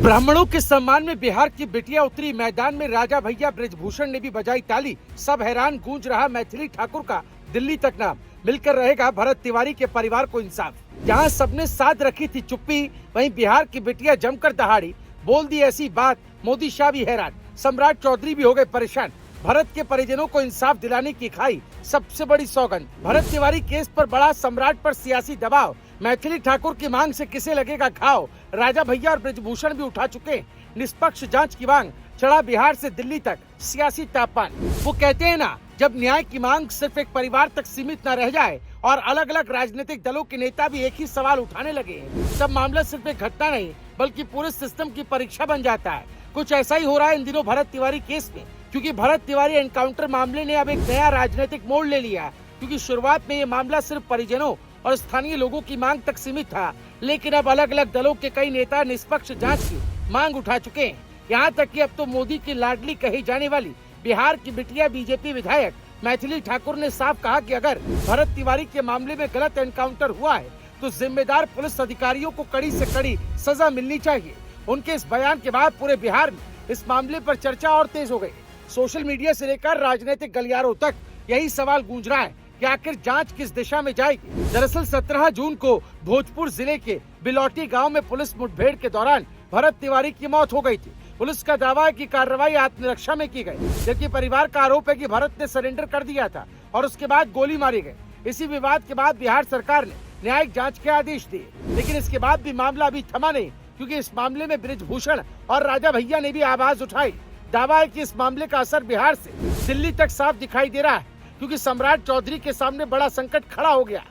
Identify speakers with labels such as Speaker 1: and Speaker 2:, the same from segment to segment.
Speaker 1: ब्राह्मणों के सम्मान में बिहार की बिटिया उतरी मैदान में। राजा भैया ब्रजभूषण ने भी बजाई ताली। सब हैरान, गूंज रहा मैथिली ठाकुर का दिल्ली तक नाम। मिलकर रहेगा भरत तिवारी के परिवार को इंसाफ। जहां सबने साथ रखी थी चुप्पी, वहीं बिहार की बिटिया जमकर दहाड़ी, बोल दी ऐसी बात मोदी शाह भी हैरान, सम्राट चौधरी भी हो गए परेशान। भरत के परिजनों को इंसाफ दिलाने की खाई सबसे बड़ी सौगंध। भरत तिवारी केस पर बड़ा, सम्राट पर सियासी दबाव। मैथिली ठाकुर की मांग से किसे लगेगा घाव। राजा भैया और ब्रजभूषण भी उठा चुके निष्पक्ष जांच की मांग। चढ़ा बिहार से दिल्ली तक सियासी तापमान। वो कहते हैं ना, जब न्याय की मांग सिर्फ एक परिवार तक सीमित न रह जाए और अलग अलग राजनीतिक दलों के नेता भी एक ही सवाल उठाने लगे, तब मामला सिर्फ एक घटना नहीं बल्कि पूरे सिस्टम की परीक्षा बन जाता है। कुछ ऐसा ही हो रहा है इन दिनों भरत तिवारी केस में, क्योंकि भरत तिवारी एनकाउंटर मामले ने अब एक नया राजनीतिक मोड़ ले लिया है। क्योंकि शुरुआत में ये मामला सिर्फ परिजनों और स्थानीय लोगों की मांग तक सीमित था, लेकिन अब अलग अलग दलों के कई नेता निष्पक्ष जांच की मांग उठा चुके हैं। यहाँ तक कि अब तो मोदी की लाडली कही जाने वाली बिहार की बिटिया बीजेपी विधायक मैथिली ठाकुर ने साफ कहा कि अगर भरत तिवारी के मामले में गलत एनकाउंटर हुआ है तो जिम्मेदार पुलिस अधिकारियों को कड़ी से कड़ी सजा मिलनी चाहिए। उनके इस बयान के बाद पूरे बिहार में इस मामले पर चर्चा और तेज हो गई। सोशल मीडिया से लेकर राजनीतिक गलियारों तक यही सवाल गूंज रहा है कि आखिर जांच किस दिशा में जाएगी। दरअसल 17 जून को भोजपुर जिले के बिलौटी गांव में पुलिस मुठभेड़ के दौरान भरत तिवारी की मौत हो गई थी। पुलिस का दावा है कि कार्रवाई आत्मरक्षा में की गई, जबकि परिवार का आरोप है कि भरत ने सरेंडर कर दिया था और उसके बाद गोली मारी गई। इसी विवाद के बाद बिहार सरकार ने न्यायिक जांच के आदेश दिए, लेकिन इसके बाद भी मामला अभी थमा नहीं, क्योंकि इस मामले में ब्रजभूषण और राजा भैया ने भी आवाज उठाई। दावा है कि इस मामले का असर बिहार से दिल्ली तक साफ दिखाई दे रहा है, क्योंकि सम्राट चौधरी के सामने बड़ा संकट खड़ा हो गया।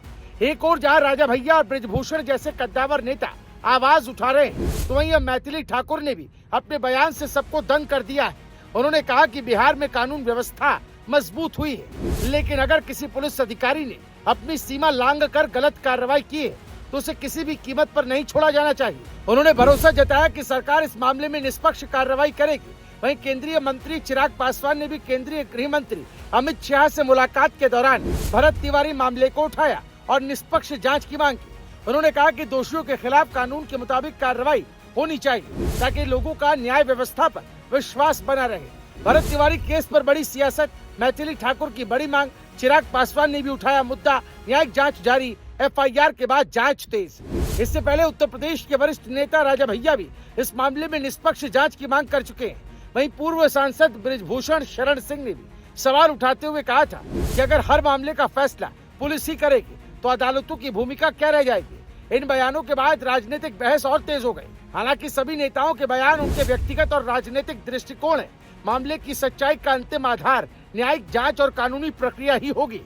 Speaker 1: एक और जहां राजा भैया और ब्रजभूषण जैसे कद्दावर नेता आवाज उठा रहे हैं, तो वहीं अब मैथिली ठाकुर ने भी अपने बयान से सबको दंग कर दिया है। उन्होंने कहा कि बिहार में कानून व्यवस्था मजबूत हुई है, लेकिन अगर किसी पुलिस अधिकारी ने अपनी सीमा लांघ कर गलत कार्रवाई की है तो उसे किसी भी कीमत पर नहीं छोड़ा जाना चाहिए। उन्होंने भरोसा जताया कि सरकार इस मामले में निष्पक्ष कार्रवाई करेगी। वहीं केंद्रीय मंत्री चिराग पासवान ने भी केंद्रीय गृह मंत्री अमित शाह से मुलाकात के दौरान भरत तिवारी मामले को उठाया और निष्पक्ष जांच की मांग की। उन्होंने कहा कि दोषियों के खिलाफ कानून के मुताबिक कार्रवाई होनी चाहिए, ताकि लोगों का न्याय व्यवस्था पर विश्वास बना रहे। भरत तिवारी केस पर बड़ी सियासत, मैथिली ठाकुर की बड़ी मांग, चिराग पासवान ने भी उठाया मुद्दा, न्यायिक जांच जारी, एफआईआर के बाद जांच तेज। इससे पहले उत्तर प्रदेश के वरिष्ठ नेता राजा भैया भी इस मामले में निष्पक्ष जांच की मांग कर चुके हैं। वहीं पूर्व सांसद ब्रजभूषण शरण सिंह ने भी सवाल उठाते हुए कहा था कि अगर हर मामले का फैसला पुलिस ही करेगी तो अदालतों की भूमिका क्या रह जाएगी। इन बयानों के बाद राजनीतिक बहस और तेज हो गई। हालांकि सभी नेताओं के बयान उनके व्यक्तिगत और राजनीतिक दृष्टिकोण है। मामले की सच्चाई का अंतिम आधार न्यायिक जांच और कानूनी प्रक्रिया ही होगी।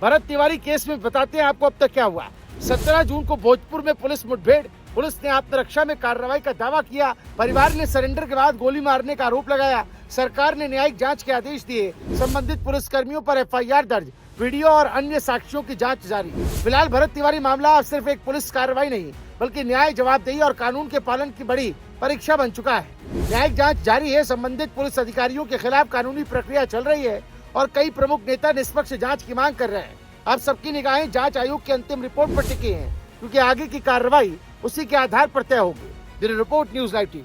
Speaker 1: भरत तिवारी केस में बताते हैं आपको अब तक क्या हुआ। 17 जून को भोजपुर में पुलिस मुठभेड़, पुलिस ने आत्मरक्षा में कार्रवाई का दावा किया। परिवार ने सरेंडर के बाद गोली मारने का आरोप लगाया। सरकार ने न्यायिक जांच के आदेश दिए। संबंधित पुलिसकर्मियों पर एफआईआर दर्ज, वीडियो और अन्य साक्ष्यों की जांच जारी। फिलहाल भरत तिवारी मामला अब सिर्फ एक पुलिस कार्रवाई नहीं, बल्कि न्याय, जवाबदेही और कानून के पालन की बड़ी परीक्षा बन चुका है। न्यायिक जांच जारी है, संबंधित पुलिस अधिकारियों के खिलाफ कानूनी प्रक्रिया चल रही है और कई प्रमुख नेता निष्पक्ष जांच की मांग कर रहे हैं। अब सबकी निगाहें जांच आयोग की अंतिम रिपोर्ट पर टिकी हैं, क्योंकि आगे की कार्रवाई उसी के आधार पर तय होगी। Bureau report, news live TV.